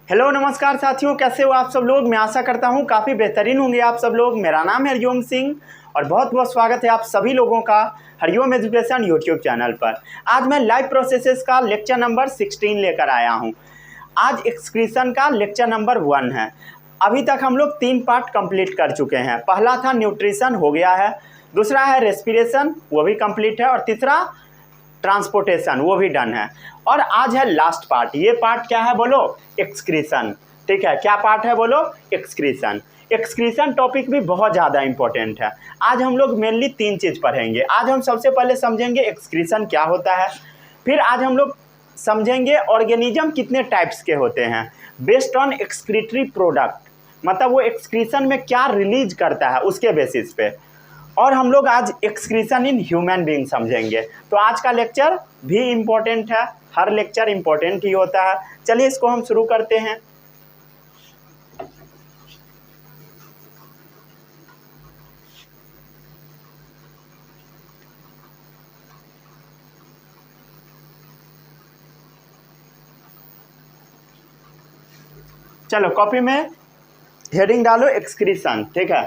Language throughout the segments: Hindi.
हेलो नमस्कार साथियों, कैसे हो आप सब लोग। मैं आशा करता हूँ काफ़ी बेहतरीन होंगे आप सब लोग। मेरा नाम है हरिओम सिंह और बहुत बहुत स्वागत है आप सभी लोगों का हरिओम एजुकेशन यूट्यूब चैनल पर। आज मैं लाइव प्रोसेसेस का लेक्चर नंबर 16 लेकर आया हूँ। आज एक्सक्रीशन का लेक्चर नंबर 1 है। अभी तक हम लोग 3 पार्ट कंप्लीट कर चुके हैं। पहला था न्यूट्रिशन, हो गया है। दूसरा है रेस्पिरेशन, वो भी कंप्लीट है। और तीसरा ट्रांसपोर्टेशन, वो भी डन है। और आज है लास्ट पार्ट। ये पार्ट क्या है बोलो? एक्सक्रीशन। ठीक है, क्या पार्ट है बोलो? एक्सक्रीशन। एक्सक्रीशन टॉपिक भी बहुत ज़्यादा इंपॉर्टेंट है। आज हम लोग मेनली 3 चीज़ पढ़ेंगे। आज हम सबसे पहले समझेंगे एक्सक्रीशन क्या होता है। फिर आज हम लोग समझेंगे ऑर्गेनिज्म कितने टाइप्स के होते हैं बेस्ड ऑन एक्सक्रीटरी प्रोडक्ट, मतलब वो एक्सक्रीशन में क्या रिलीज करता है उसके बेसिस पे। और हम लोग आज एक्सक्रीशन इन ह्यूमन बीइंग समझेंगे। तो आज का लेक्चर भी इम्पोर्टेंट है, हर लेक्चर इम्पोर्टेंट ही होता है। चलिए इसको हम शुरू करते हैं। चलो कॉपी में हेडिंग डालो एक्सक्रीशन। ठीक है,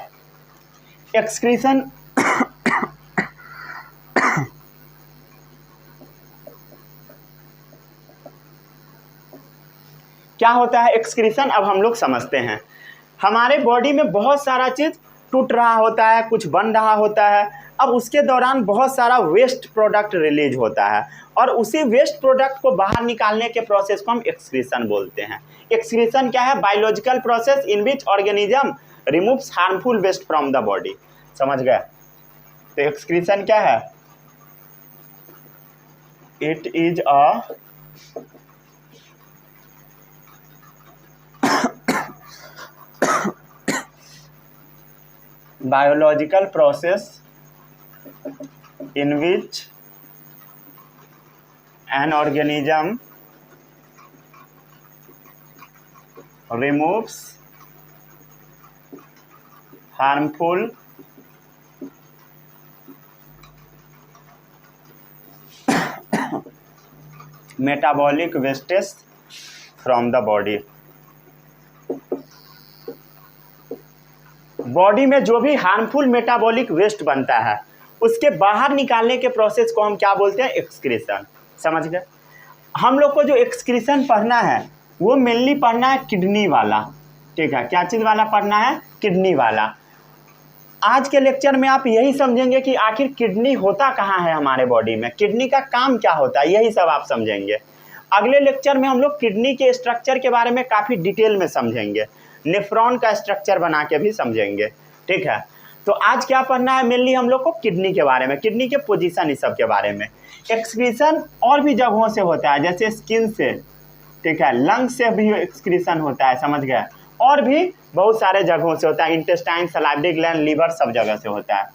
एक्सक्रीशन क्या होता है। एक्सक्रीशन अब हम लोग समझते हैं। हमारे बॉडी में बहुत सारा चीज़ टूट रहा होता है, कुछ बन रहा होता है। अब उसके दौरान बहुत सारा वेस्ट प्रोडक्ट रिलीज होता है और उसी वेस्ट प्रोडक्ट को बाहर निकालने के प्रोसेस को हम एक्सक्रीशन बोलते हैं। एक्सक्रीशन क्या है? Biological process in which organism removes harmful waste from the body. समझ गए? तो एक्सक्रीशन क्या है? It is a biological process in which an organism removes harmful metabolic wastes from the body। Body में जो भी हार्मफुल मेटाबॉलिक वेस्ट बनता है उसके बाहर निकालने के प्रोसेस को हम क्या बोलते हैं? एक्सक्रीशन। समझ गए? हम लोग को जो एक्सक्रीशन पढ़ना है वो मेनली पढ़ना है किडनी वाला। ठीक है, क्या चीज़ वाला पढ़ना है? किडनी वाला। आज के लेक्चर में आप यही समझेंगे कि आखिर किडनी होता कहाँ है हमारे बॉडी में, किडनी का काम क्या होता है, यही सब आप समझेंगे। अगले लेक्चर में हम लोग किडनी के स्ट्रक्चर के बारे में काफ़ी डिटेल में समझेंगे, नेफ्रॉन का स्ट्रक्चर बना के भी समझेंगे। ठीक है, तो आज क्या पढ़ना है? मेनली हम लोग को किडनी के बारे में, किडनी के पोजीशन इस सब के बारे में। एक्सक्रीशन और भी जगहों से होता है, जैसे स्किन से, ठीक है, लंग से भी एक्सक्रीशन होता है। समझ गए? और भी बहुत सारे जगहों से होता है, इंटेस्टाइन, सलाइवरी ग्लैंड, लीवर, सब जगह से होता है।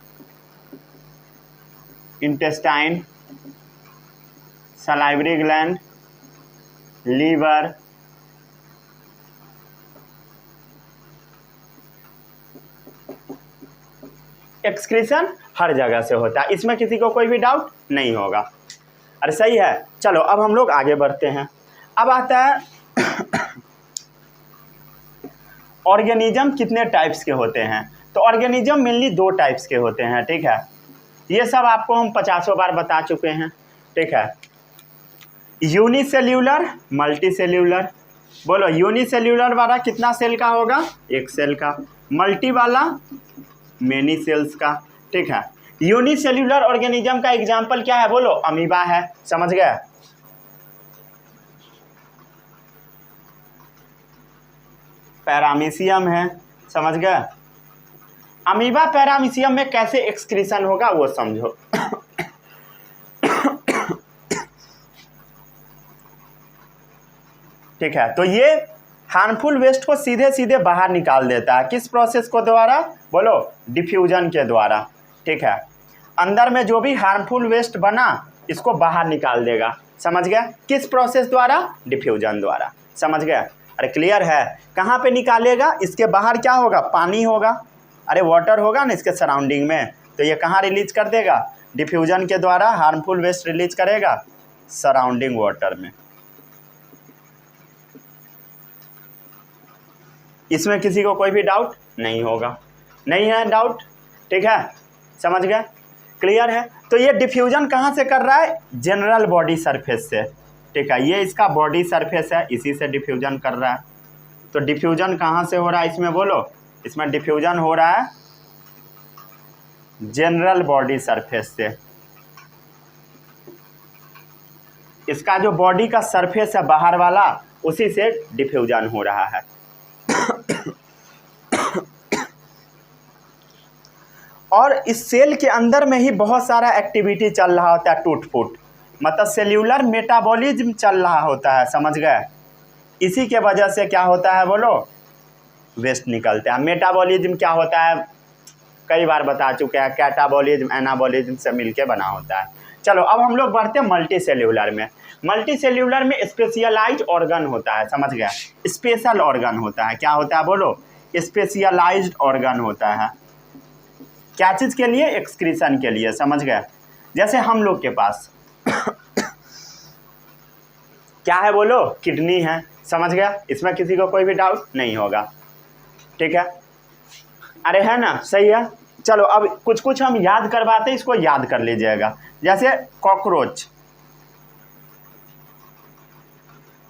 Intestine, salivary gland, liver, excretion हर जगह से होता है, इसमें किसी को कोई भी डाउट नहीं होगा। अरे सही है। चलो अब हम लोग आगे बढ़ते हैं। अब आता है ऑर्गेनिज्म कितने टाइप्स के होते हैं। तो ऑर्गेनिज्म मेनली 2 टाइप्स के होते हैं। ठीक है, ये सब आपको हम 50 बार बता चुके हैं। ठीक है, यूनिसेल्यूलर, मल्टीसेल्यूलर। बोलो, यूनिसेल्यूलर वाला कितना सेल का होगा? 1 सेल का। मल्टी वाला मेनी सेल्स का। ठीक है, यूनिसेल्यूलर ऑर्गेनिज्म का एग्जांपल क्या है बोलो? अमीबा है। समझ गए? पैरामीशियम है। समझ गए? अमीबा पैरामीशियम में कैसे एक्सक्रीशन होगा वो समझो। ठीक है, तो ये हार्मफुल वेस्ट को सीधे सीधे बाहर निकाल देता है। किस प्रोसेस को द्वारा बोलो? डिफ्यूजन के द्वारा। ठीक है, अंदर में जो भी हार्मफुल वेस्ट बना इसको बाहर निकाल देगा। समझ गए? किस प्रोसेस द्वारा? डिफ्यूजन द्वारा। समझ गए? अरे क्लियर है? कहाँ पे निकालेगा? इसके बाहर क्या होगा? पानी होगा, अरे वाटर होगा ना इसके सराउंडिंग में, तो ये कहाँ रिलीज कर देगा? डिफ्यूजन के द्वारा हार्मफुल वेस्ट रिलीज करेगा सराउंडिंग वाटर में। इसमें किसी को कोई भी डाउट नहीं होगा, नहीं है डाउट, ठीक है, समझ गए, क्लियर है। तो ये डिफ्यूजन कहाँ से कर रहा है, जनरल बॉडी सरफेस से, ठीक है, ये इसका बॉडी सरफेस है, इसी से डिफ्यूजन कर रहा है। तो डिफ्यूजन कहाँ से हो रहा है इसमें बोलो, इसमें डिफ्यूजन हो रहा है जनरल बॉडी सरफेस से। इसका जो बॉडी का सरफेस है बाहर वाला, उसी से डिफ्यूजन हो रहा है। और इस सेल के अंदर में ही बहुत सारा एक्टिविटी चल रहा होता है, टूट फूट, मतलब सेल्यूलर मेटाबॉलिज्म चल रहा होता है, समझ गए। इसी के वजह से क्या होता है बोलो, वेस्ट निकलते हैं। मेटाबॉलिज्म क्या होता है, कई बार बता चुके हैं, कैटाबॉलिज्म एनाबॉलिज्म से मिलके बना होता है। चलो अब हम लोग बढ़ते हैं मल्टी सेल्यूलर में। मल्टी सेल्यूलर में स्पेशलाइज्ड ऑर्गन होता है, समझ गया, स्पेशल ऑर्गन होता है। क्या होता है बोलो, स्पेशलाइज्ड ऑर्गन होता है। क्या चीज़ के लिए, एक्सक्रीशन के लिए, समझ गए। जैसे हम लोग के पास क्या है बोलो, किडनी है, समझ गया, इसमें किसी को कोई भी डाउट नहीं होगा, ठीक है, अरे है ना, सही है। चलो अब कुछ कुछ हम याद करवाते, इसको याद कर लीजिएगा। जैसे कॉकरोच,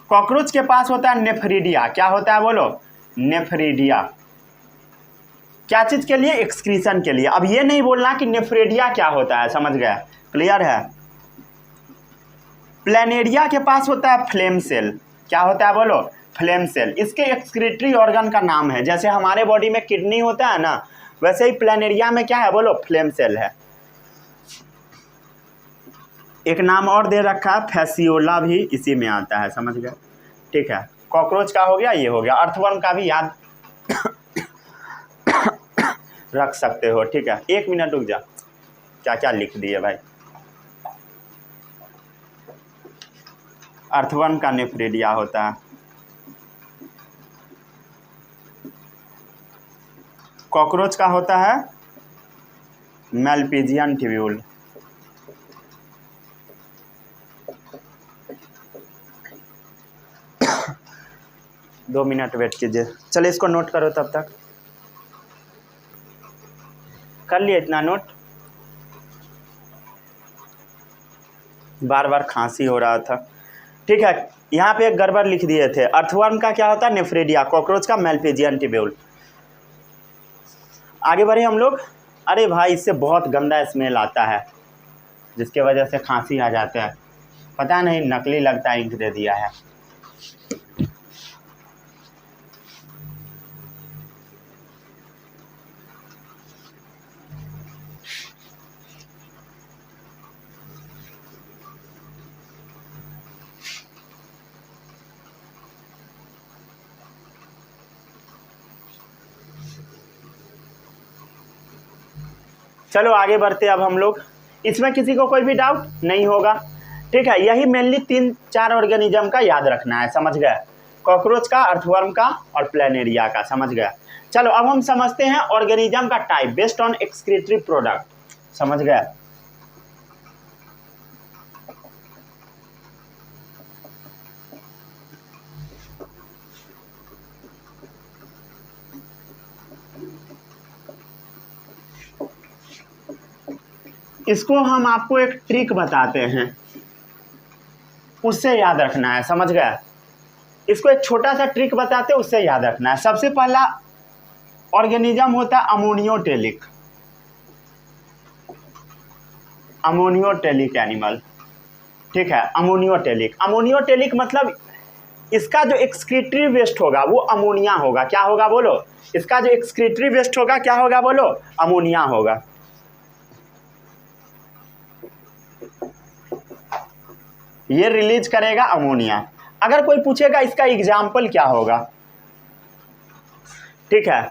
कॉकरोच के पास होता है नेफ्रिडिया, क्या होता है बोलो, नेफ्रिडिया। क्या चीज़ के लिए, एक्सक्रीशन के लिए। अब ये नहीं बोलना कि नेफ्रिडिया क्या होता है, समझ गया, क्लियर है। प्लेनेरिया के पास होता है फ्लेम सेल, क्या होता है बोलो, फ्लेम सेल। इसके एक्सक्रीटरी ऑर्गन का नाम है, जैसे हमारे बॉडी में किडनी होता है ना, वैसे ही प्लेनेरिया में क्या है बोलो, फ्लेम सेल है। एक नाम और दे रखा है फैसियोला, भी इसी में आता है, समझ गए, ठीक है। कॉकरोच का हो गया, ये हो गया। अर्थवर्म का भी याद रख सकते हो, ठीक है। एक मिनट रुक जा, क्या क्या लिख दिए भाई। अर्थवर्म का नेफ्रिडिया होता है, कॉकरोच का होता है मैलपीजियन ट्यूब्यूल। दो मिनट वेट कीजिए, चलिए इसको नोट करो, तब तक कर लिए इतना नोट। बार बार खांसी हो रहा था, ठीक है। यहाँ पे एक गड़बड़ लिख दिए थे। अर्थवर्म का क्या होता है, नेफ्रिडिया, कॉकरोच का मैलपीजियन ट्यूब्यूल। आगे बढ़े हम लोग। अरे भाई इससे बहुत गंदा स्मेल आता है, जिसके वजह से खांसी आ जाता है, पता नहीं, नकली लगता है, इंक दे दिया है। चलो आगे बढ़ते अब हम लोग। इसमें किसी को कोई भी डाउट नहीं होगा, ठीक है। यही मेनली 3-4 ऑर्गेनिज्म का याद रखना है, समझ गए, कॉकरोच का, अर्थवर्म का और प्लेनेरिया का, समझ गए। चलो अब हम समझते हैं ऑर्गेनिज्म का type based on excretory product, समझ गए। इसको हम आपको एक ट्रिक बताते हैं, उससे याद रखना है, समझ गए। इसको एक छोटा सा ट्रिक बताते हैं, उससे याद रखना है। सबसे पहला ऑर्गेनिज्म होता है अमोनियोटेलिक, अमोनियोटेलिक एनिमल, ठीक है। अमोनियोटेलिक, अमोनियोटेलिक मतलब इसका जो एक्सक्रीटरी वेस्ट होगा वो अमोनिया होगा। क्या होगा बोलो, इसका जो एक्सक्रीटरी वेस्ट होगा क्या होगा बोलो, अमोनिया होगा। ये रिलीज करेगा अमोनिया। अगर कोई पूछेगा इसका एग्जाम्पल क्या होगा, ठीक है,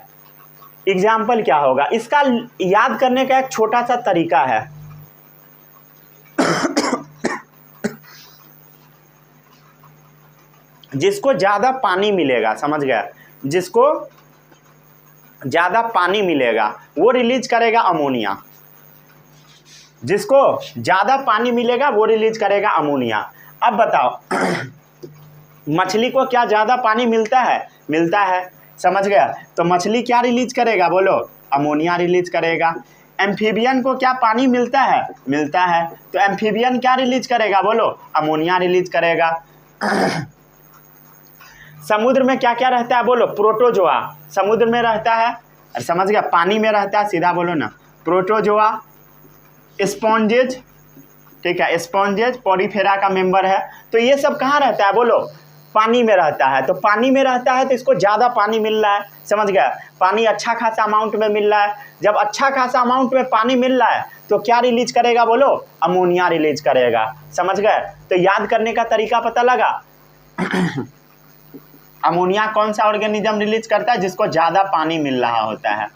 एग्जाम्पल क्या होगा, इसका याद करने का एक छोटा सा तरीका है। जिसको ज़्यादा पानी मिलेगा, समझ गया, जिसको ज़्यादा पानी मिलेगा वो रिलीज करेगा अमोनिया, जिसको ज़्यादा पानी मिलेगा वो रिलीज करेगा अमोनिया। अब बताओ मछली को क्या ज़्यादा पानी मिलता है, मिलता है, समझ गया। तो मछली क्या रिलीज करेगा बोलो, अमोनिया रिलीज करेगा। एम्फीबियन को क्या पानी मिलता है, मिलता है, तो एम्फीबियन क्या रिलीज करेगा बोलो, अमोनिया रिलीज करेगा। समुद्र में क्या क्या रहता है बोलो, प्रोटोजोआ समुद्र में रहता है, समझ गया, पानी में रहता है, सीधा बोलो ना, प्रोटोजोआ। स्पॉन्जेज, ठीक है, स्पॉन्जेज पॉलीफेरा का मेंबर है। तो ये सब कहाँ रहता है बोलो, पानी में रहता है। तो पानी में रहता है तो इसको ज़्यादा पानी मिल रहा है, समझ गया, पानी अच्छा खासा अमाउंट में मिल रहा है। जब अच्छा खासा अमाउंट में पानी मिल रहा है तो क्या रिलीज करेगा बोलो, अमोनिया रिलीज करेगा, समझ गए। तो याद करने का तरीका पता लगा। अमोनिया कौन सा ऑर्गेनिज्म रिलीज करता है, जिसको ज़्यादा पानी मिल रहा होता है।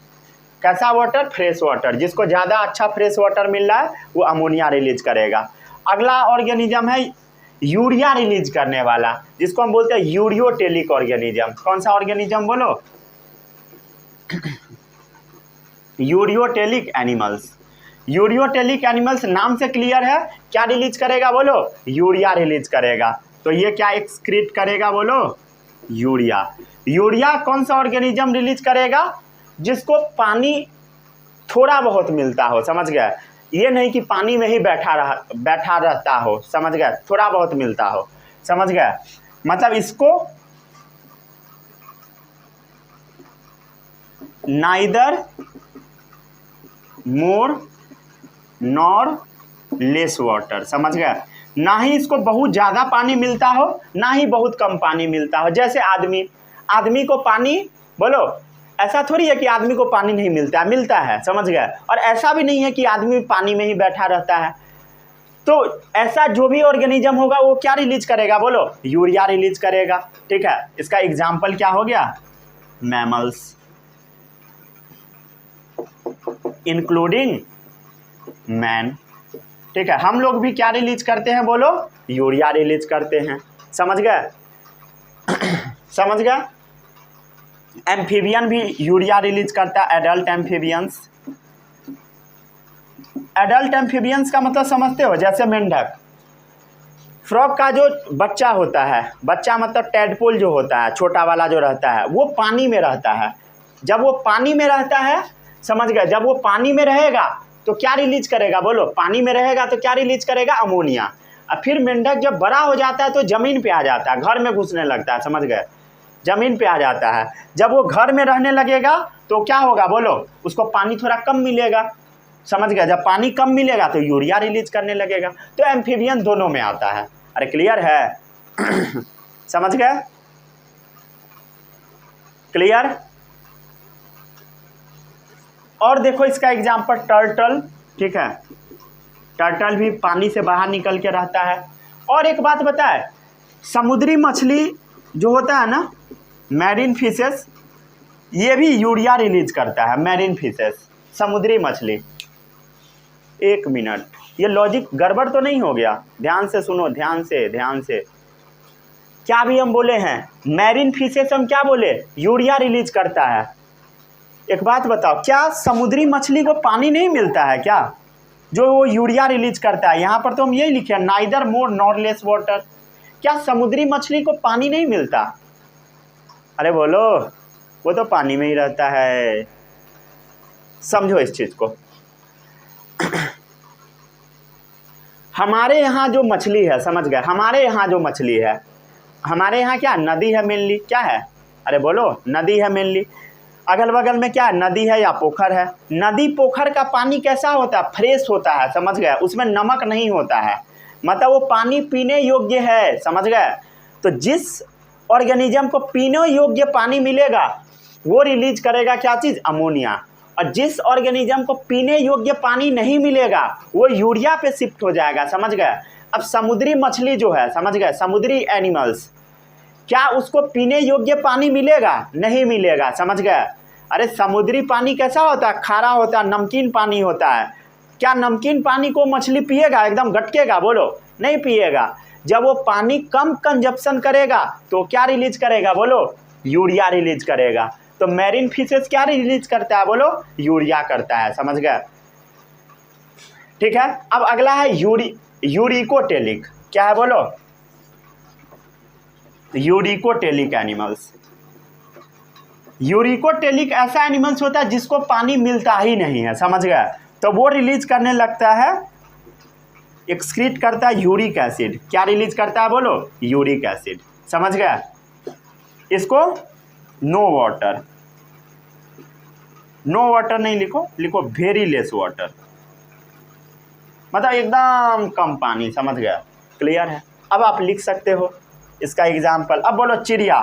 कैसा वाटर, फ्रेश वाटर, जिसको ज़्यादा अच्छा फ्रेश वाटर मिल रहा है वो अमोनिया रिलीज करेगा। अगला ऑर्गेनिज्म है यूरिया रिलीज करने वाला, जिसको हम बोलते हैं यूरियोटेलिक ऑर्गेनिज्म। कौन सा ऑर्गेनिज्म बोलो, यूरियोटेलिक एनिमल्स। यूरियोटेलिक एनिमल्स नाम से क्लियर है, क्या रिलीज करेगा बोलो, यूरिया रिलीज करेगा। तो ये क्या एक्सक्रीट करेगा बोलो, यूरिया। यूरिया कौन सा ऑर्गेनिज्म रिलीज करेगा, जिसको पानी थोड़ा बहुत मिलता हो, समझ गए, ये नहीं कि पानी में ही बैठा रहता हो, समझ गए, थोड़ा बहुत मिलता हो, समझ गए, मतलब इसको नाइदर मोर नॉर लेस वाटर, समझ गए, ना ही इसको बहुत ज़्यादा पानी मिलता हो ना ही बहुत कम पानी मिलता हो। जैसे आदमी को पानी बोलो, ऐसा थोड़ी है कि आदमी को पानी नहीं मिलता है, मिलता है, समझ गए, और ऐसा भी नहीं है कि आदमी पानी में ही बैठा रहता है। तो ऐसा जो भी ऑर्गेनिज्म होगा वो क्या रिलीज करेगा बोलो, यूरिया रिलीज करेगा, ठीक है। इसका एग्जाम्पल क्या हो गया, मैमल्स इंक्लूडिंग मैन, ठीक है। हम लोग भी क्या रिलीज करते हैं बोलो, यूरिया रिलीज करते हैं, समझ गए, समझ गए। एम्फीबियन भी यूरिया रिलीज करता है, एडल्ट एम्फीबियंस। एडल्ट एम्फीबियंस का मतलब समझते हो, जैसे मेंढक, फ्रॉग का जो बच्चा होता है, बच्चा मतलब टैडपोल जो होता है, छोटा वाला जो रहता है, वो पानी में रहता है। जब वो पानी में रहता है, समझ गए, जब वो पानी में रहेगा तो क्या रिलीज करेगा बोलो, पानी में रहेगा तो क्या रिलीज करेगा, अमोनिया। और फिर मेंढक जब बड़ा हो जाता है तो जमीन पे आ जाता है, घर में घुसने लगता है, समझ गए, जमीन पे आ जाता है। जब वो घर में रहने लगेगा तो क्या होगा बोलो, उसको पानी थोड़ा कम मिलेगा, समझ गया, जब पानी कम मिलेगा तो यूरिया रिलीज करने लगेगा। तो एम्फीबियन दोनों में आता है, अरे क्लियर है। समझ गए, क्लियर। और देखो इसका एग्जाम्पल टर्टल, ठीक है, टर्टल भी पानी से बाहर निकल के रहता है। और एक बात बताए, समुद्री मछली जो होता है ना, मैरीन फिशेस, ये भी यूरिया रिलीज करता है, मैरीन फिशेस, समुद्री मछली। एक मिनट, ये लॉजिक गड़बड़ तो नहीं हो गया, ध्यान से सुनो, ध्यान से। क्या भी हम बोले हैं, मैरीन फिशेस हम क्या बोले, यूरिया रिलीज करता है। एक बात बताओ, क्या समुद्री मछली को पानी नहीं मिलता है क्या, जो वो यूरिया रिलीज करता है। यहाँ पर तो हम यही लिखे हैं, नाइदर मोर नॉर लेस वाटर। क्या समुद्री मछली को पानी नहीं मिलता, अरे बोलो, वो तो पानी में ही रहता है, समझो इस चीज को। हमारे यहाँ जो मछली है, समझ गए, हमारे यहाँ जो मछली है, हमारे यहाँ क्या नदी है मेनली, क्या है, अरे बोलो, नदी है मेनली। अगल बगल में क्या है, नदी है या पोखर है। नदी पोखर का पानी कैसा होता है, फ्रेश होता है, समझ गए, उसमें नमक नहीं होता है, मतलब वो पानी पीने योग्य है, समझ गए। तो जिस ऑर्गेनिज्म को पीने योग्य पानी मिलेगा वो रिलीज करेगा क्या चीज़, अमोनिया। और जिस ऑर्गेनिज्म को पीने योग्य पानी नहीं मिलेगा वो यूरिया पे शिफ्ट हो जाएगा, समझ गए। अब समुद्री मछली जो है, समझ गए, समुद्री एनिमल्स, क्या उसको पीने योग्य पानी मिलेगा, नहीं मिलेगा, समझ गए। अरे समुद्री पानी कैसा होता है, खारा होता है, नमकीन पानी होता है। क्या नमकीन पानी को मछली पिएगा, एकदम गटकेगा, बोलो, नहीं पिएगा। जब वो पानी कम कंजप्शन करेगा तो क्या रिलीज करेगा बोलो, यूरिया रिलीज करेगा। तो मैरीन फिशेस क्या रिलीज करता है बोलो, यूरिया करता है, समझ गए, ठीक है। अब अगला है यूरिकोटेलिक, क्या है बोलो, यूरिकोटेलिक एनिमल्स। यूरिकोटेलिक ऐसा एनिमल्स होता है जिसको पानी मिलता ही नहीं है, समझ गए, तो वो रिलीज करने लगता है, एक्सक्रीट करता है यूरिक एसिड। क्या रिलीज करता है बोलो? यूरिक एसिड, समझ गए। इसको नो वाटर, नो वाटर नहीं लिखो, लिखो वेरी लेस वाटर, मतलब एकदम कम पानी, समझ गया, क्लियर है। अब आप लिख सकते हो इसका एग्जाम्पल। अब बोलो चिड़िया,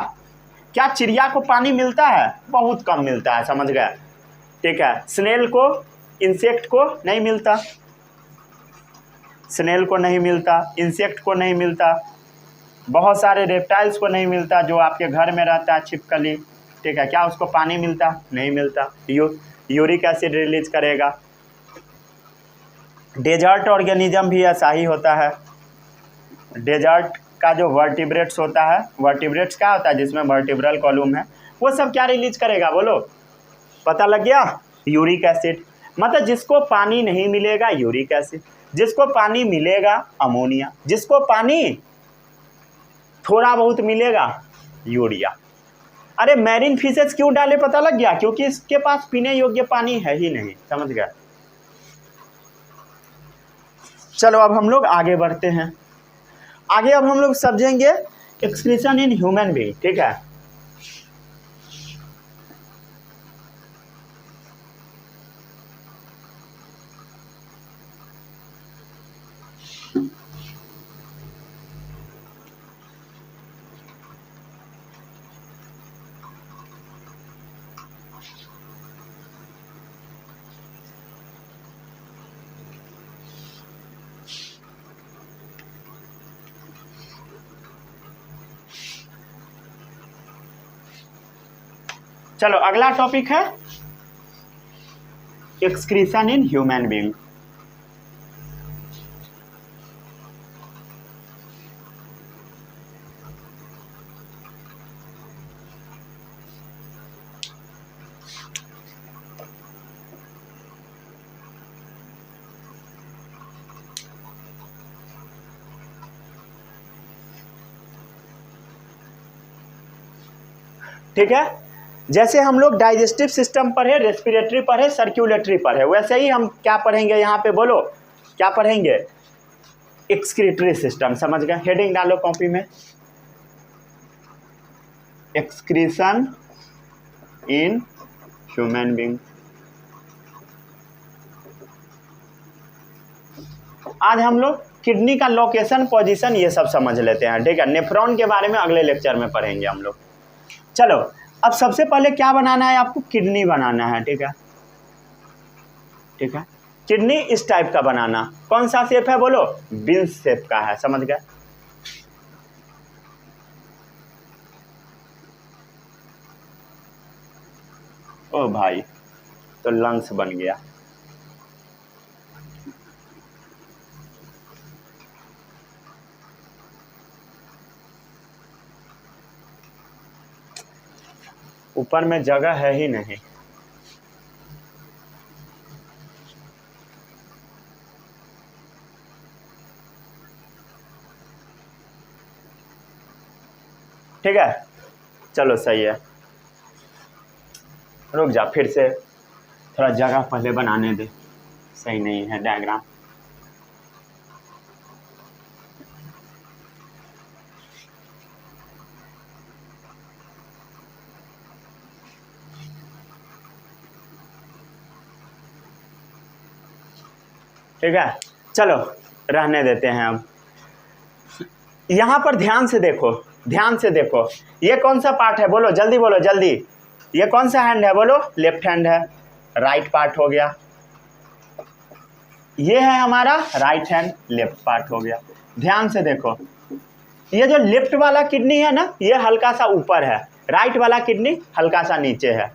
क्या चिड़िया को पानी मिलता है? बहुत कम मिलता है, समझ गए, ठीक है। स्नेल को, इंसेक्ट को नहीं मिलता, स्नेल को नहीं मिलता, इंसेक्ट को नहीं मिलता, बहुत सारे रेप्टाइल्स को नहीं मिलता, जो आपके घर में रहता है छिपकली, ठीक है, क्या उसको पानी मिलता? नहीं मिलता, यूरिक एसिड रिलीज करेगा। डेजर्ट ऑर्गेनिज्म भी ऐसा ही होता है। डेजर्ट का जो वर्टिब्रेट्स होता है, वर्टिब्रेट्स क्या होता है? जिसमें वर्टिब्रल कॉलम है, वो सब क्या रिलीज करेगा बोलो? पता लग गया? Uric acid. मतलब जिसको पानी नहीं मिलेगा यूरिक एसिड, जिसको पानी मिलेगा अमोनिया, जिसको पानी थोड़ा बहुत मिलेगा यूरिया। अरे मैरीन फिशेस क्यों डाले पता लग गया? क्योंकि इसके पास पीने योग्य पानी है ही नहीं, समझ गया। चलो अब हम लोग आगे बढ़ते हैं। आगे अब हम लोग समझेंगे एक्सक्रीशन इन ह्यूमन बीइंग, ठीक है। चलो अगला टॉपिक है एक्सक्रीशन इन ह्यूमन बीइंग। ठीक है, जैसे हम लोग डाइजेस्टिव सिस्टम पढ़े, रेस्पिरेटरी पढ़े, सर्कुलेटरी पढ़े, वैसे ही हम क्या पढ़ेंगे यहाँ पे बोलो? क्या पढ़ेंगे? एक्सक्रीटरी सिस्टम, समझ गए। हेडिंग डालो कॉपी में, एक्सक्रीशन इन ह्यूमन बीइंग। आज हम लोग किडनी का लोकेशन, पोजीशन, ये सब समझ लेते हैं, ठीक है। नेफ्रॉन के बारे में अगले लेक्चर में पढ़ेंगे हम लोग। चलो अब सबसे पहले क्या बनाना है आपको? किडनी बनाना है, ठीक है, ठीक है। किडनी इस टाइप का बनाना। कौन सा शेप है बोलो? बीन्स शेप का है, समझ गए। ओ भाई, तो लंग्स बन गया। ऊपर में जगह है ही नहीं। ठीक है, चलो सही है। रुक जा, फिर से थोड़ा जगह पहले बनाने दे, सही नहीं है डायग्राम। ठीक है, चलो रहने देते हैं। अब यहाँ पर ध्यान से देखो, ध्यान से देखो, ये कौन सा पार्ट है बोलो? जल्दी बोलो, जल्दी। ये कौन सा हैंड है बोलो? लेफ्ट हैंड है। राइट पार्ट हो गया। ये है हमारा राइट हैंड, लेफ्ट पार्ट हो गया। ध्यान से देखो, ये जो लेफ्ट वाला किडनी है ना, ये हल्का सा ऊपर है, राइट वाला किडनी हल्का सा नीचे है।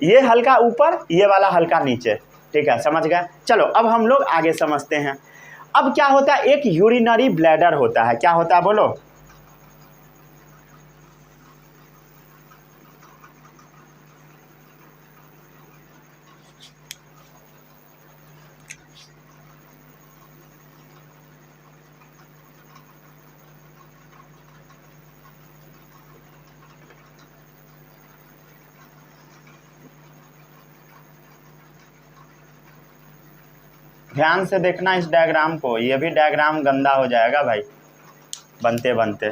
ये हल्का ऊपर, ये वाला हल्का नीचे, ठीक है, समझ गए। चलो अब हम लोग आगे समझते हैं। अब क्या होता है? एक यूरिनरी ब्लैडर होता है। क्या होता है बोलो? ध्यान से देखना इस डायग्राम को, ये भी डायग्राम गंदा हो जाएगा भाई बनते बनते।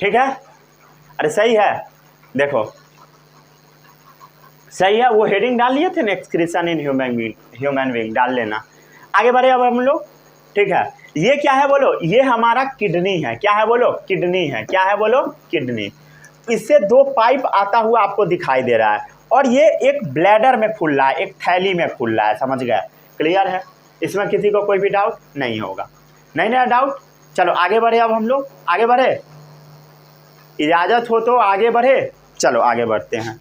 ठीक है, अरे सही है, देखो सही है। वो हेडिंग डाल लिए थे ना, एक्सक्रीशन इन ह्यूमन बीइंग, डाल लेना। आगे बढ़े अब हम लोग। ठीक है, ये क्या है बोलो, ये हमारा किडनी है। क्या है बोलो, किडनी है। क्या है बोलो, किडनी। इससे दो पाइप आता हुआ आपको दिखाई दे रहा है और ये एक ब्लैडर में फूल रहा है, एक थैली में फूल रहा है। समझ गए, क्लियर है, इसमें किसी को कोई भी डाउट नहीं होगा। नहीं ना डाउट। चलो आगे बढ़े, अब हम लोग आगे बढ़े, इजाज़त हो तो आगे बढ़े। चलो आगे बढ़ते हैं।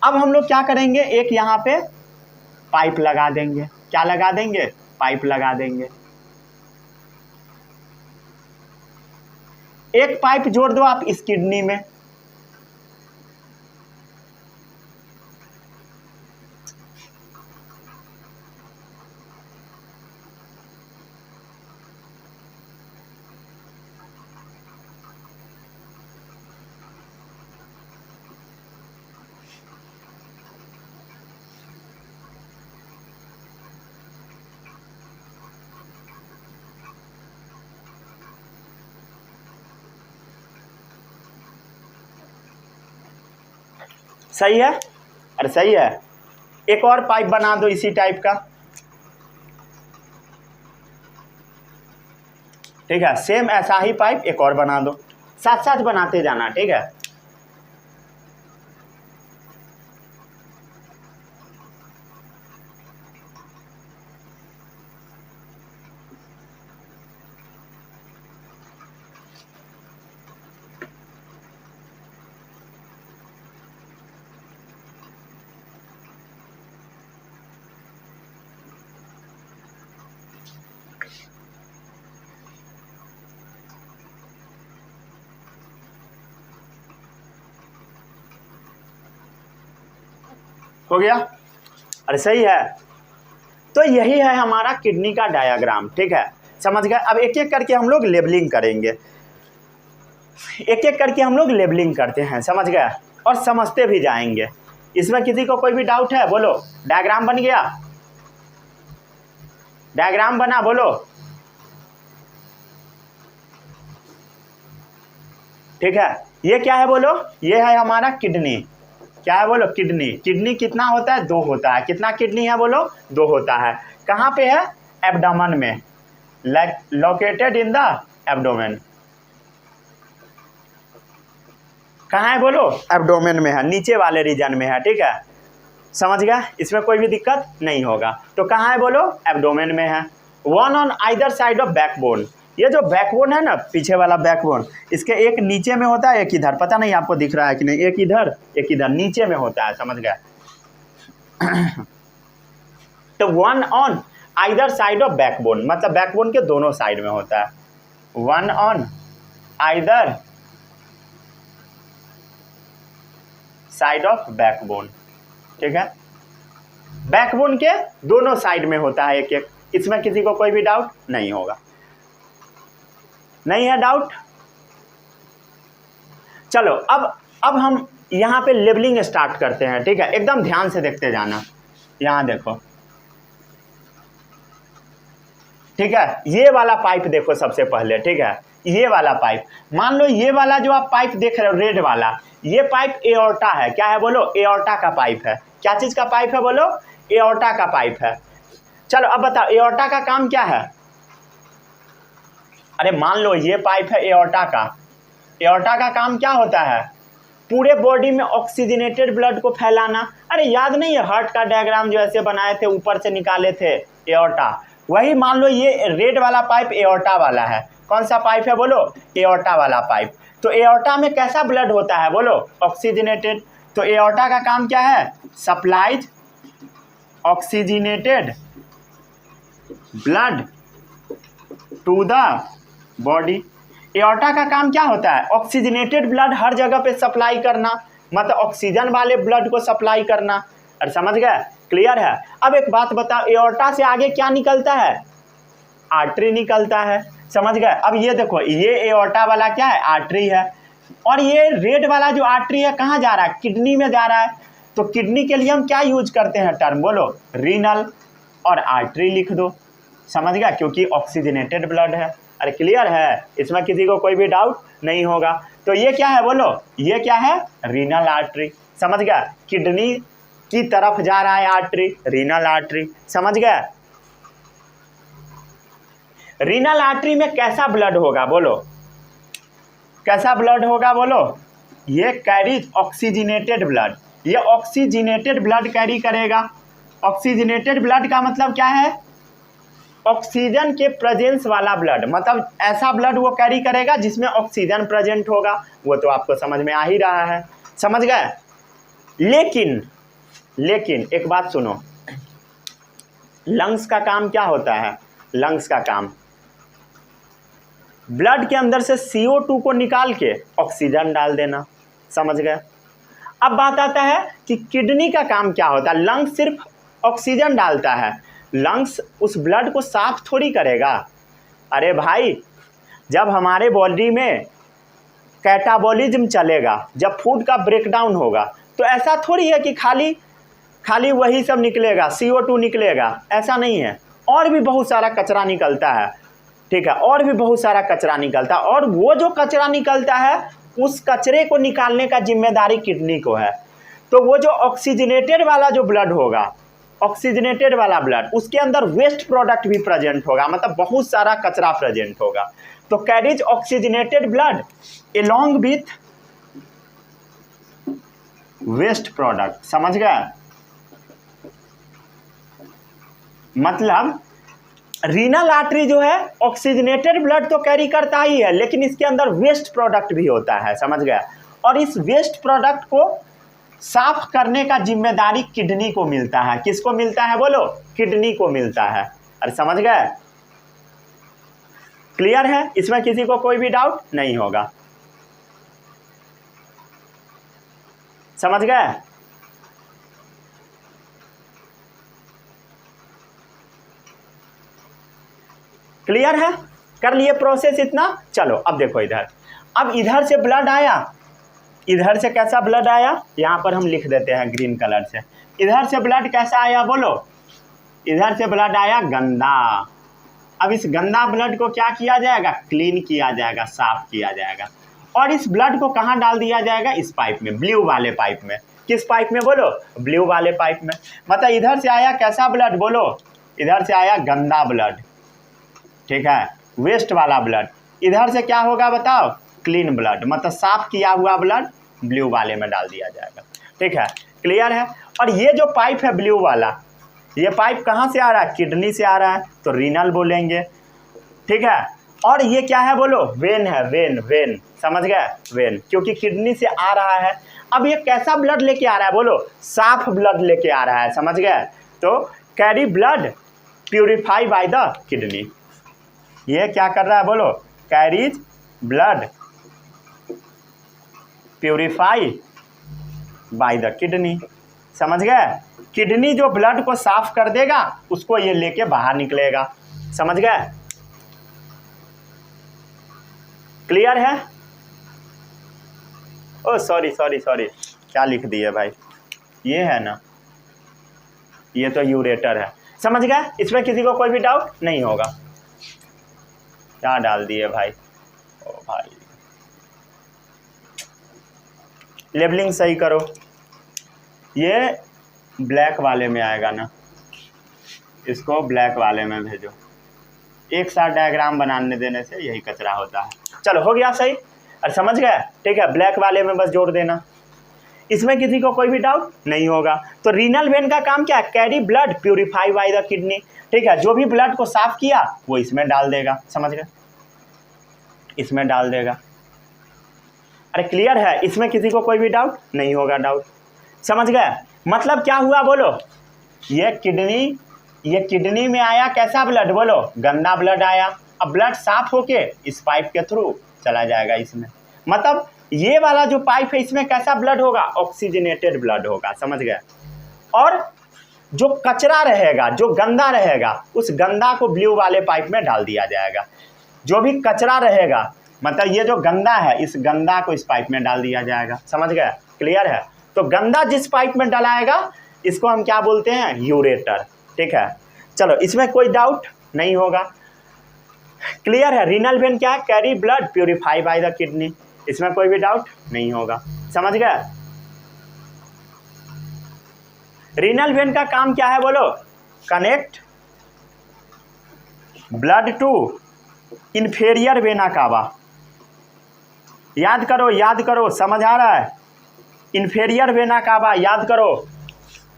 अब हम लोग क्या करेंगे, एक यहाँ पे पाइप लगा देंगे। क्या लगा देंगे, पाइप लगा देंगे। एक पाइप जोड़ दो आप इस किडनी में। सही है, अरे सही है। एक और पाइप बना दो इसी टाइप का। ठीक है, सेम ऐसा ही पाइप एक और बना दो, साथ साथ बनाते जाना। ठीक है, हो गया, अरे सही है। तो यही है हमारा किडनी का डायग्राम। ठीक है, समझ गए। अब एक एक करके हम लोग लेबलिंग करेंगे, एक एक करके हम लोग लेबलिंग करते हैं, समझ गए, और समझते भी जाएंगे। इसमें किसी को कोई भी डाउट है बोलो। डायग्राम बन गया, डायग्राम बना, बोलो। ठीक है, ये क्या है बोलो, ये है हमारा किडनी। क्या है बोलो, किडनी। किडनी कितना होता है, दो होता है। कितना किडनी है बोलो, दो होता है। कहाँ पे है, एब्डोमेन में, लोकेटेड इन द एब्डोमेन। कहाँ है बोलो, एब्डोमेन में है, नीचे वाले रीजन में है। ठीक है, समझ गया, इसमें कोई भी दिक्कत नहीं होगा। तो कहाँ है बोलो, एब्डोमेन में है। One on either side of backbone. ये जो बैकबोन है ना, पीछे वाला बैकबोन, इसके एक नीचे में होता है, एक इधर। पता नहीं आपको दिख रहा है कि नहीं, एक इधर एक इधर, नीचे में होता है। समझ गया। तो one on either side of backbone, मतलब बैकबोन के दोनों साइड में होता है। One on either side of backbone. ठीक है, बैकबोन के दोनों साइड में होता है एक एक। इसमें किसी को कोई भी डाउट नहीं होगा। नहीं है डाउट। चलो अब हम यहाँ पे लेबलिंग स्टार्ट करते हैं। ठीक है, एकदम ध्यान से देखते जाना। यहाँ देखो, ठीक है, ये वाला पाइप देखो सबसे पहले। ठीक है, ये वाला पाइप, मान लो ये वाला जो आप पाइप देख रहे हो रेड वाला, ये पाइप एओर्टा है। क्या है बोलो, एओर्टा का पाइप है। क्या चीज का पाइप है बोलो, एओर्टा का पाइप है। चलो अब बताओ एओर्टा का काम क्या है। अरे मान लो ये पाइप है एओर्टा का। एओर्टा का काम क्या होता है, पूरे बॉडी में ऑक्सीजनेटेड ब्लड को फैलाना। अरे याद नहीं है, हार्ट का डायग्राम जो ऐसे बनाए थे, ऊपर से निकाले थे एओर्टा, वही मान लो ये रेड वाला पाइप एओर्टा वाला है। कौन सा पाइप है बोलो, एओर्टा वाला पाइप। तो एओर्टा में कैसा ब्लड होता है बोलो, ऑक्सीजनेटेड। तो एओर्टा का काम क्या है, supplies oxygenated blood to the body. Aorta का काम क्या होता है, ऑक्सीजनेटेड ब्लड हर जगह पे सप्लाई करना, मतलब ऑक्सीजन वाले ब्लड को सप्लाई करना। अरे समझ गए, क्लियर है। अब एक बात बताओ, एओर्टा से आगे क्या निकलता है, आर्टरी निकलता है। समझ गए। अब ये देखो, ये एओर्टा वाला क्या है, आर्टरी है, और ये रेड वाला जो आर्टरी है कहाँ जा रहा है, किडनी में जा रहा है। तो किडनी के लिए हम क्या यूज करते हैं टर्म, बोलो, रीनल, और आर्टरी लिख दो, समझ गया, क्योंकि ऑक्सीजनेटेड ब्लड है। अरे क्लियर है, इसमें किसी को कोई भी डाउट नहीं होगा। तो ये क्या है बोलो, ये क्या है, रीनल आर्टरी, समझ गया, किडनी की तरफ जा रहा है आर्टरी, रीनल आर्टरी, समझ गया। रीनल आर्टरी में कैसा ब्लड होगा बोलो, कैसा ब्लड होगा बोलो, ये कैरीज ऑक्सीजनेटेड ब्लड, ये ऑक्सीजनेटेड ब्लड कैरी करेगा। ऑक्सीजनेटेड ब्लड का मतलब क्या है, ऑक्सीजन के प्रेजेंस वाला ब्लड, मतलब ऐसा ब्लड वो कैरी करेगा जिसमें ऑक्सीजन प्रेजेंट होगा। वो तो आपको समझ में आ ही रहा है, समझ गए। लेकिन एक बात सुनो, लंग्स का काम क्या होता है, लंग्स का काम ब्लड के अंदर से CO2 को निकाल के ऑक्सीजन डाल देना, समझ गए। अब बात आता है कि किडनी का काम क्या होता है, लंग्स सिर्फ ऑक्सीजन डालता है, लंग्स उस ब्लड को साफ थोड़ी करेगा। अरे भाई, जब हमारे बॉडी में कैटाबॉलिज्म चलेगा, जब फूड का ब्रेकडाउन होगा, तो ऐसा थोड़ी है कि खाली वही सब निकलेगा, CO2 निकलेगा, ऐसा नहीं है, और भी बहुत सारा कचरा निकलता है, ठीक है, और भी बहुत सारा कचरा निकलता है, और वो जो कचरा निकलता है उस कचरे को निकालने का जिम्मेदारी किडनी को है। तो वो जो ऑक्सीजनेटेड वाला जो ब्लड होगा, ऑक्सीजनेटेड वाला ब्लड, उसके अंदर वेस्ट प्रोडक्ट भी प्रेजेंट होगा, मतलब बहुत सारा कचरा प्रेजेंट होगा। तो carries oxygenated blood along with waste product, समझ गए। मतलब रीनल आर्टरी जो है ऑक्सीजनेटेड ब्लड तो कैरी करता ही है, लेकिन इसके अंदर वेस्ट प्रोडक्ट भी होता है, समझ गया। और इस वेस्ट प्रोडक्ट को साफ करने का जिम्मेदारी किडनी को मिलता है। किसको मिलता है बोलो, किडनी को मिलता है। अरे समझ गए, क्लियर है, इसमें किसी को कोई भी डाउट नहीं होगा, समझ गए। क्लियर है, कर लिए प्रोसेस इतना। चलो अब देखो इधर, अब इधर से ब्लड आया, इधर से कैसा ब्लड आया, यहाँ पर हम लिख देते हैं ग्रीन कलर से। इधर से ब्लड कैसा आया बोलो, इधर से ब्लड आया गंदा। अब इस गंदा ब्लड को क्या किया जाएगा, क्लीन किया जाएगा, साफ किया जाएगा, और इस ब्लड को कहाँ डाल दिया जाएगा, इस पाइप में, ब्लू वाले पाइप में। किस पाइप में बोलो, ब्लू वाले पाइप में। मतलब इधर से आया कैसा ब्लड बोलो, इधर से आया गंदा ब्लड, ठीक है, वेस्ट वाला ब्लड। इधर से क्या होगा बताओ, क्लीन ब्लड, मतलब साफ किया हुआ ब्लड ब्लू वाले में डाल दिया जाएगा, ठीक है, क्लियर है। और ये जो पाइप है ब्लू वाला, ये पाइप कहाँ से आ रहा है, किडनी से आ रहा है, तो रीनल बोलेंगे, ठीक है। और ये क्या है बोलो, वेन है, वेन, समझ गए, वेन, क्योंकि किडनी से आ रहा है। अब ये कैसा ब्लड लेके आ रहा है बोलो, साफ ब्लड लेके आ रहा है, समझ गए। तो carry blood purify by the kidney, ये क्या कर रहा है बोलो, carries blood purify by the kidney, समझ गए। किडनी जो ब्लड को साफ कर देगा उसको ये लेके बाहर निकलेगा, समझ गए, क्लियर है। ओ सॉरी, क्या लिख दिए भाई, ये है ना, ये तो यूरेटर है, समझ गए। इसमें किसी को कोई भी डाउट नहीं होगा। क्या डाल दिए भाई, ओ भाई लेबलिंग सही करो, ये ब्लैक वाले में आएगा ना, इसको ब्लैक वाले में भेजो, एक साथ डायग्राम बनाने देने से यही कचरा होता है। चलो हो गया सही, और समझ गए, ठीक है, ब्लैक वाले में बस जोड़ देना, इसमें किसी को कोई भी डाउट नहीं होगा। तो रीनल वेन का काम क्या है, carry blood purify by the kidney, ठीक है, जो भी ब्लड को साफ किया वो इसमें डाल देगा, समझ गए, इसमें डाल देगा। अरे क्लियर है, इसमें किसी को कोई भी डाउट नहीं होगा, डाउट, समझ गए। मतलब क्या हुआ बोलो, ये किडनी में आया कैसा ब्लड बोलो, गंदा ब्लड आया। अब ब्लड साफ होके इस पाइप के थ्रू चला जाएगा इसमें, मतलब ये वाला जो पाइप है इसमें कैसा ब्लड होगा, ऑक्सीजनेटेड ब्लड होगा, समझ गए। और जो कचरा रहेगा, जो गंदा रहेगा, उस गंदा को ब्लू वाले पाइप में डाल दिया जाएगा। जो भी कचरा रहेगा, मतलब ये जो गंदा है, इस गंदा को इस पाइप में डाल दिया जाएगा। समझ गए? क्लियर है? तो गंदा जिस पाइप में डलाएगा इसको हम क्या बोलते हैं? यूरेटर। ठीक है, चलो इसमें कोई डाउट नहीं होगा। क्लियर है? रीनल वेन क्या है? Carry blood purify by the kidney. इसमें कोई भी डाउट नहीं होगा। समझ गए? रीनल वेन का काम क्या है बोलो? Connect blood to inferior vena cava. याद करो, याद करो, समझ आ रहा है? इंफेरियर वेना कावा याद करो।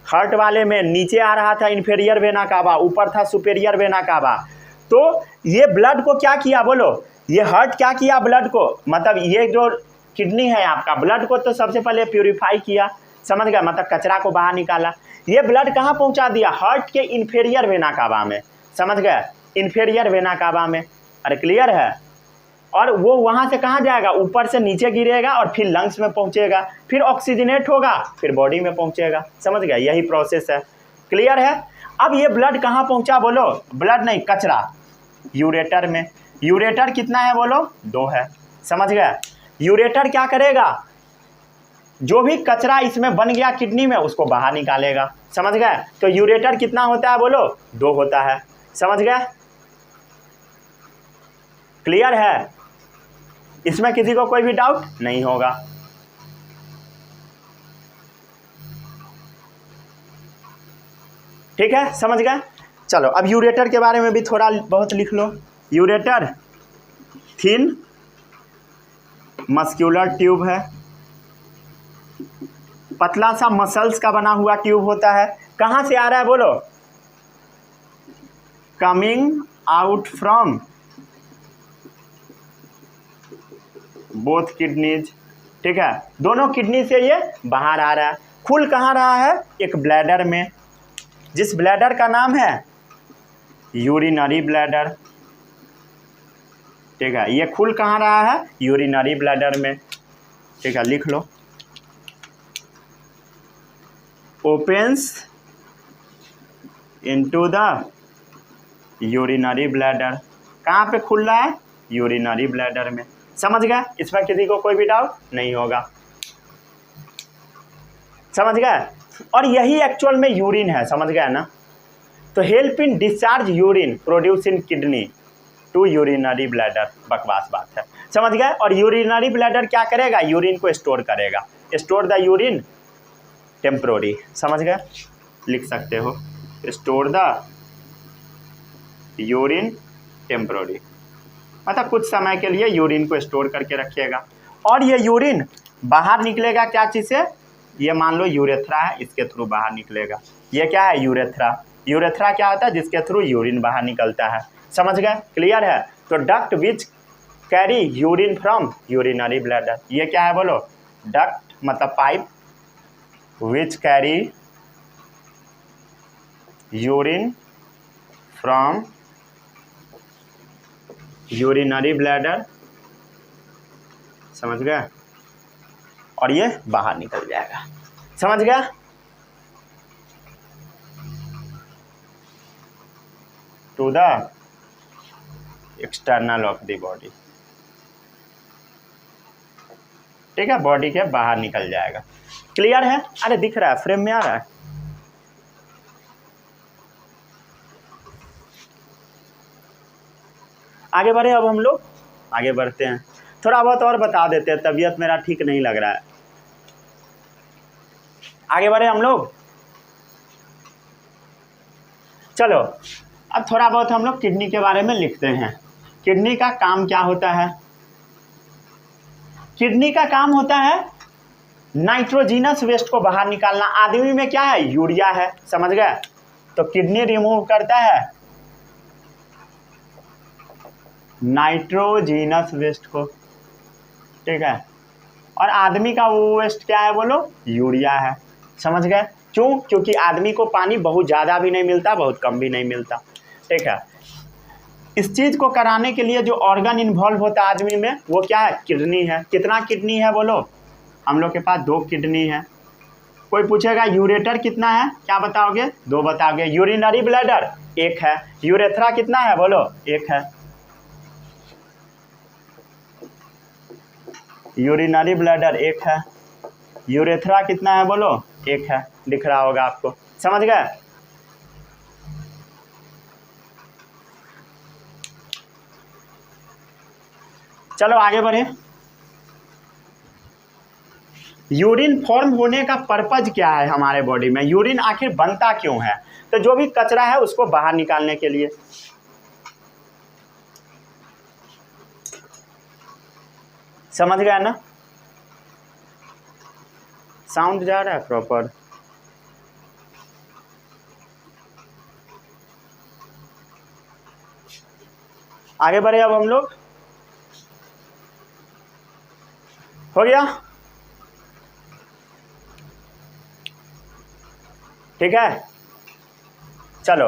हार्ट वाले में नीचे आ रहा था इंफेरियर वेना कावा, ऊपर था सुपेरियर वेना कावा। तो ये ब्लड को क्या किया बोलो? ये हार्ट क्या किया ब्लड को? मतलब ये जो किडनी है आपका, ब्लड को तो सबसे पहले प्यूरिफाई किया। समझ गया? मतलब कचरा को बाहर निकाला। ये ब्लड कहाँ पहुंचा दिया? हार्ट के इंफेरियर वेना कावा में। समझ गए? इंफेरियर वेना कावा में। अरे क्लियर है? और वो वहाँ से कहाँ जाएगा? ऊपर से नीचे गिरेगा और फिर लंग्स में पहुँचेगा, फिर ऑक्सीजनेट होगा, फिर बॉडी में पहुँचेगा। समझ गया? यही प्रोसेस है। क्लियर है? अब ये ब्लड कहाँ पहुँचा बोलो? ब्लड नहीं, कचरा यूरेटर में। यूरेटर कितना है बोलो? 2 है। समझ गया? यूरेटर क्या करेगा? जो भी कचरा इसमें बन गया किडनी में उसको बाहर निकालेगा। समझ गए? तो यूरेटर कितना होता है बोलो? 2 होता है। समझ गए? क्लियर है? इसमें किसी को कोई भी डाउट नहीं होगा। ठीक है, समझ गए? चलो अब यूरेटर के बारे में भी थोड़ा बहुत लिख लो। यूरेटर थिन मस्क्यूलर ट्यूब है, पतला सा मसल्स का बना हुआ ट्यूब होता है। कहाँ से आ रहा है बोलो? Coming out from both kidneys. ठीक है, दोनों किडनी से ये बाहर आ रहा है। खुल कहाँ रहा है? एक ब्लैडर में, जिस ब्लैडर का नाम है यूरिनरी ब्लैडर। ठीक है, ये खुल कहाँ रहा है? यूरिनरी ब्लैडर में। ठीक है, लिख लो। Opens into the urinary bladder. कहाँ पे खुल रहा है? यूरिनरी ब्लैडर में। समझ गए? इसमें किसी को कोई भी डाउट नहीं होगा। समझ गए? और यही एक्चुअल में यूरिन है। समझ गए ना? तो help in discharge urine produce in kidney to urinary bladder. बकवास बात है। समझ गए? और यूरिनरी ब्लैडर क्या करेगा? यूरिन को स्टोर करेगा। Store the urine temporary. समझ गए? लिख सकते हो स्टोर द यूरिन टेम्पोररी, मतलब कुछ समय के लिए यूरिन को स्टोर करके रखिएगा। और ये यूरिन बाहर निकलेगा क्या चीज़ से? ये मान लो यूरेथ्रा है, इसके थ्रू बाहर निकलेगा। ये क्या है? यूरेथ्रा। यूरेथ्रा क्या होता है? जिसके थ्रू यूरिन बाहर निकलता है। समझ गए? क्लियर है? तो duct which carry urine from urinary bladder. ये क्या है बोलो? डक्ट मतलब pipe, which carry urine from urinary bladder. समझ गया? और ये बाहर निकल जाएगा। समझ गया? To the external of the body. ठीक है, बॉडी के बाहर निकल जाएगा। क्लियर है? अरे दिख रहा है, फ्रेम में आ रहा है। आगे बढ़े, अब हम लोग आगे बढ़ते हैं। थोड़ा बहुत और बता देते हैं, तबीयत मेरा ठीक नहीं लग रहा है। आगे बढ़े हम लोग। चलो अब थोड़ा बहुत हम लोग किडनी के बारे में लिखते हैं। किडनी का काम क्या होता है? किडनी का काम होता है नाइट्रोजिनस वेस्ट को बाहर निकालना। आदमी में क्या है? यूरिया है। समझ गए? तो किडनी रिमूव करता है नाइट्रोजिनस वेस्ट को। ठीक है, और आदमी का वो वेस्ट क्या है बोलो? यूरिया है। समझ गए? क्यों? क्योंकि आदमी को पानी बहुत ज़्यादा भी नहीं मिलता, बहुत कम भी नहीं मिलता। ठीक है, इस चीज़ को कराने के लिए जो ऑर्गन इन्वॉल्व होता है आदमी में, वो क्या है? किडनी है। कितना किडनी है बोलो? हम लोग के पास 2 किडनी है। कोई पूछेगा यूरेटर कितना है, क्या बताओगे? 2 बताओगे। यूरिनरी ब्लैडर 1 है। यूरेथ्रा कितना है बोलो? 1 है। यूरिनरी ब्लैडर एक है, यूरेथ्रा कितना है बोलो, एक है, दिख रहा होगा आपको, समझ गए। चलो आगे बढ़े। यूरिन फॉर्म होने का पर्पज क्या है हमारे बॉडी में, यूरिन आखिर बनता क्यों है, तो जो भी कचरा है उसको बाहर निकालने के लिए। समझ गया ना, साउंड जा रहा है प्रॉपर। आगे बढ़े अब हम लोग, हो गया, ठीक है। चलो,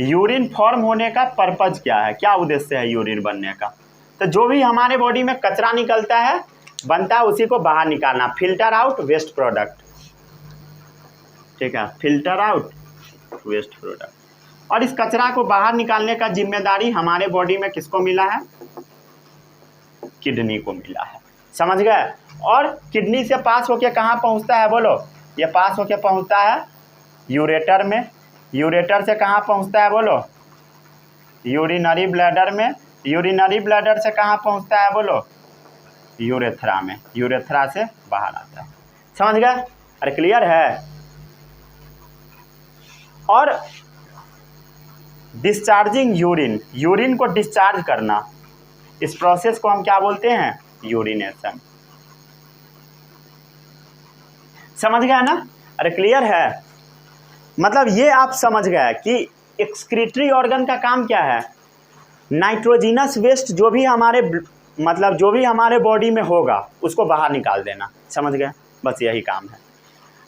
यूरिन फॉर्म होने का पर्पज क्या है, क्या उद्देश्य है यूरिन बनने का, तो जो भी हमारे बॉडी में कचरा निकलता है बनता है उसी को बाहर निकालना, फिल्टर आउट वेस्ट प्रोडक्ट, ठीक है, फिल्टर आउट वेस्ट प्रोडक्ट। और इस कचरा को बाहर निकालने का जिम्मेदारी हमारे बॉडी में किसको मिला है, किडनी को मिला है, समझ गए। और किडनी से पास होके कहाँ पहुँचता है बोलो, ये पास होके पहुँचता है यूरेटर में, यूरेटर से कहाँ पहुँचता है बोलो, यूरिनरी ब्लैडर में, यूरिनरी ब्लैडर से कहाँ पहुँचता है बोलो, यूरेथ्रा में, यूरेथ्रा से बाहर आता है, समझ गए। अरे क्लियर है। और डिस्चार्जिंग यूरिन, यूरिन को डिस्चार्ज करना, इस प्रोसेस को हम क्या बोलते हैं, यूरिनेशन, समझ गया ना। अरे क्लियर है, मतलब ये आप समझ गए कि एक्सक्रीटरी ऑर्गन का काम क्या है, नाइट्रोजिनस वेस्ट जो भी हमारे मतलब जो भी हमारे बॉडी में होगा उसको बाहर निकाल देना, समझ गए, बस यही काम है,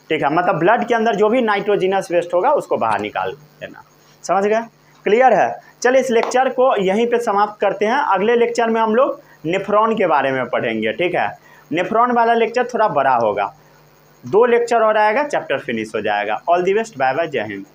ठीक है। मतलब ब्लड के अंदर जो भी नाइट्रोजिनस वेस्ट होगा उसको बाहर निकाल देना, समझ गए, क्लियर है। चलिए इस लेक्चर को यहीं पे समाप्त करते हैं, अगले लेक्चर में हम लोग नेफ्रॉन के बारे में पढ़ेंगे, ठीक है। नेफ्रॉन वाला लेक्चर थोड़ा बड़ा होगा, 2 लेक्चर और आएगा, चैप्टर फिनिश हो जाएगा। All the best, bye bye, जय हिंद।